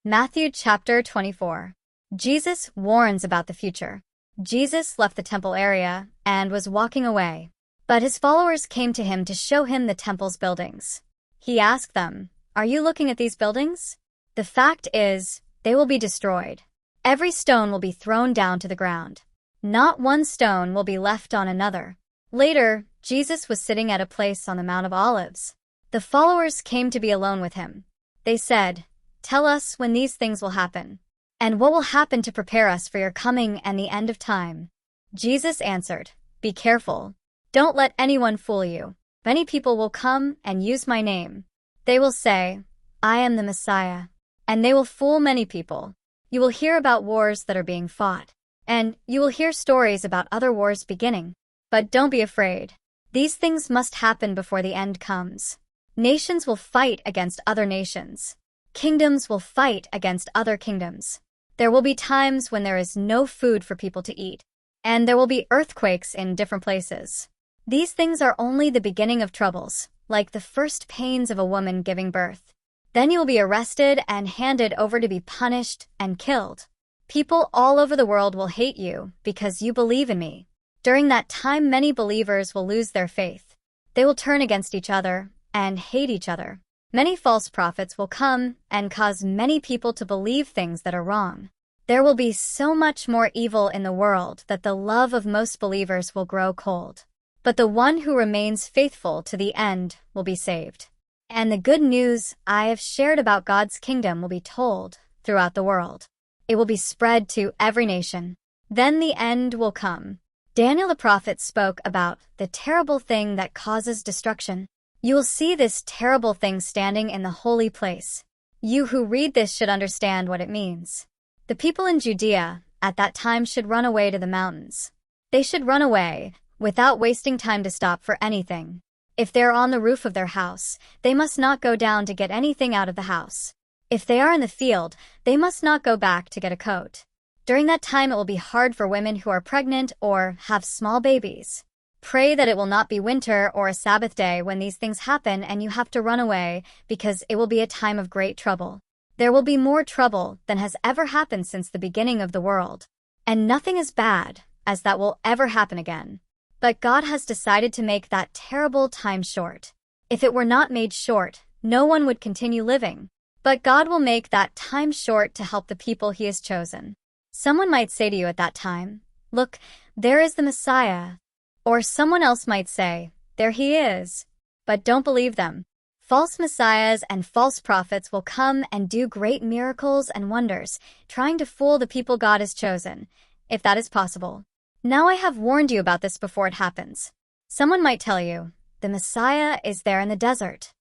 Matthew chapter 24. Jesus warns about the future. Jesus left the temple area and was walking away, but his followers came to him to show him the temple's buildings. He asked them, "Are you looking at these buildings? The fact is, they will be destroyed. Every stone will be thrown down to the ground. Not one stone will be left on another." Later, Jesus was sitting at a place on the Mount of Olives. The followers came to be alone with him. They said, "Tell us when these things will happen, and what will happen to prepare us for your coming and the end of time." Jesus answered, "Be careful. Don't let anyone fool you. Many people will come and use my name. They will say, 'I am the Messiah,' and they will fool many people. You will hear about wars that are being fought, and you will hear stories about other wars beginning. But don't be afraid. These things must happen before the end comes. Nations will fight against other nations. Kingdoms will fight against other kingdoms. There will be times when there is no food for people to eat, and there will be earthquakes in different places. These things are only the beginning of troubles, like the first pains of a woman giving birth. Then you will be arrested and handed over to be punished and killed. People all over the world will hate you because you believe in me. During that time, many believers will lose their faith. They will turn against each other and hate each other. Many false prophets will come and cause many people to believe things that are wrong. There will be so much more evil in the world that the love of most believers will grow cold. But the one who remains faithful to the end will be saved. And the good news I have shared about God's kingdom will be told throughout the world. It will be spread to every nation. Then the end will come. Daniel the prophet spoke about the terrible thing that causes destruction. You will see this terrible thing standing in the holy place. You who read this should understand what it means. The people in Judea at that time should run away to the mountains. They should run away without wasting time to stop for anything. If they are on the roof of their house, they must not go down to get anything out of the house. If they are in the field, they must not go back to get a coat. During that time, it will be hard for women who are pregnant or have small babies. Pray that it will not be winter or a Sabbath day when these things happen and you have to run away, because it will be a time of great trouble. There will be more trouble than has ever happened since the beginning of the world. And nothing as bad as that will ever happen again. But God has decided to make that terrible time short. If it were not made short, no one would continue living. But God will make that time short to help the people he has chosen. Someone might say to you at that time, "Look, there is the Messiah." Or someone else might say, "There he is." But don't believe them. False messiahs and false prophets will come and do great miracles and wonders, trying to fool the people God has chosen, if that is possible. Now I have warned you about this before it happens. Someone might tell you, "The Messiah is there in the desert."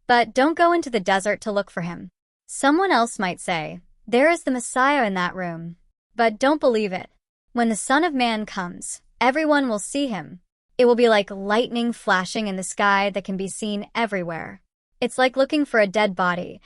But don't go into the desert to look for him. Someone else might say, "There is the Messiah in that room." But don't believe it. When the Son of Man comes, everyone will see him. It will be like lightning flashing in the sky that can be seen everywhere. It's like looking for a dead body.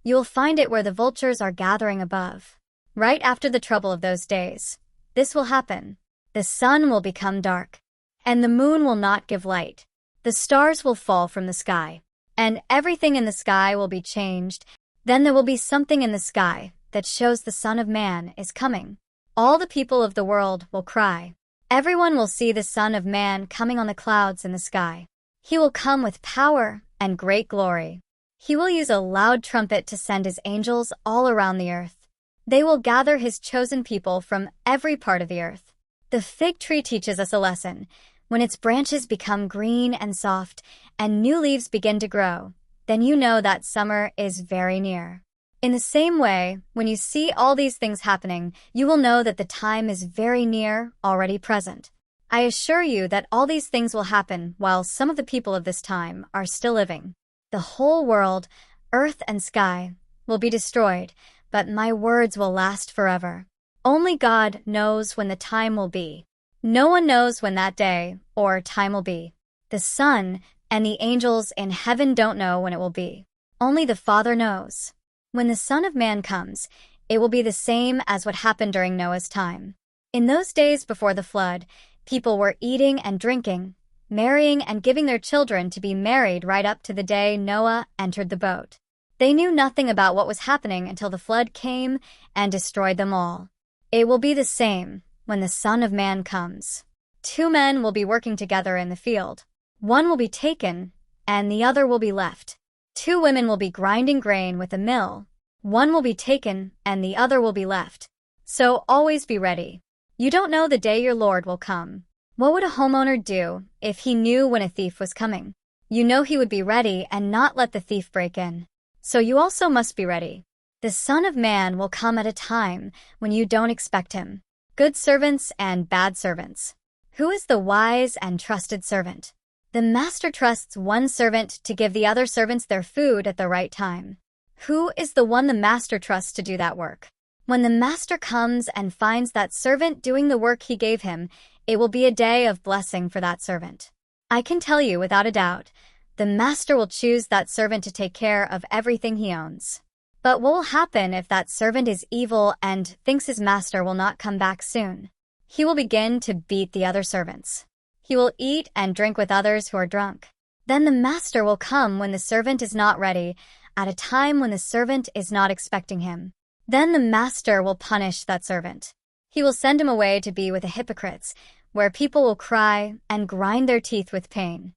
You will find it where the vultures are gathering above. Right after the trouble of those days, this will happen. The sun will become dark, and the moon will not give light. The stars will fall from the sky, and everything in the sky will be changed. Then there will be something in the sky that shows the Son of Man is coming. All the people of the world will cry. Everyone will see the Son of Man coming on the clouds in the sky. He will come with power and great glory. He will use a loud trumpet to send his angels all around the earth. They will gather his chosen people from every part of the earth. The fig tree teaches us a lesson. When its branches become green and soft and new leaves begin to grow, then you know that summer is very near. In the same way, when you see all these things happening, you will know that the time is very near, already present. I assure you that all these things will happen while some of the people of this time are still living. The whole world, earth and sky, will be destroyed, but my words will last forever. Only God knows when the time will be. No one knows when that day or time will be. The Son and the angels in heaven don't know when it will be. Only the Father knows. When the Son of Man comes, it will be the same as what happened during Noah's time. In those days before the flood, people were eating and drinking, marrying and giving their children to be married right up to the day Noah entered the boat. They knew nothing about what was happening until the flood came and destroyed them all. It will be the same when the Son of Man comes. 2 men will be working together in the field. One will be taken, and the other will be left. 2 women will be grinding grain with a mill. One will be taken, and the other will be left. So always be ready. You don't know the day your Lord will come. What would a homeowner do if he knew when a thief was coming? You know he would be ready and not let the thief break in. So you also must be ready. The Son of Man will come at a time when you don't expect him. Good servants and bad servants. Who is the wise and trusted servant? The master trusts one servant to give the other servants their food at the right time. Who is the one the master trusts to do that work? When the master comes and finds that servant doing the work he gave him, it will be a day of blessing for that servant. I can tell you without a doubt, the master will choose that servant to take care of everything he owns. But what will happen if that servant is evil and thinks his master will not come back soon? He will begin to beat the other servants. He will eat and drink with others who are drunk. Then the master will come when the servant is not ready, at a time when the servant is not expecting him. Then the master will punish that servant. He will send him away to be with the hypocrites, where people will cry and grind their teeth with pain.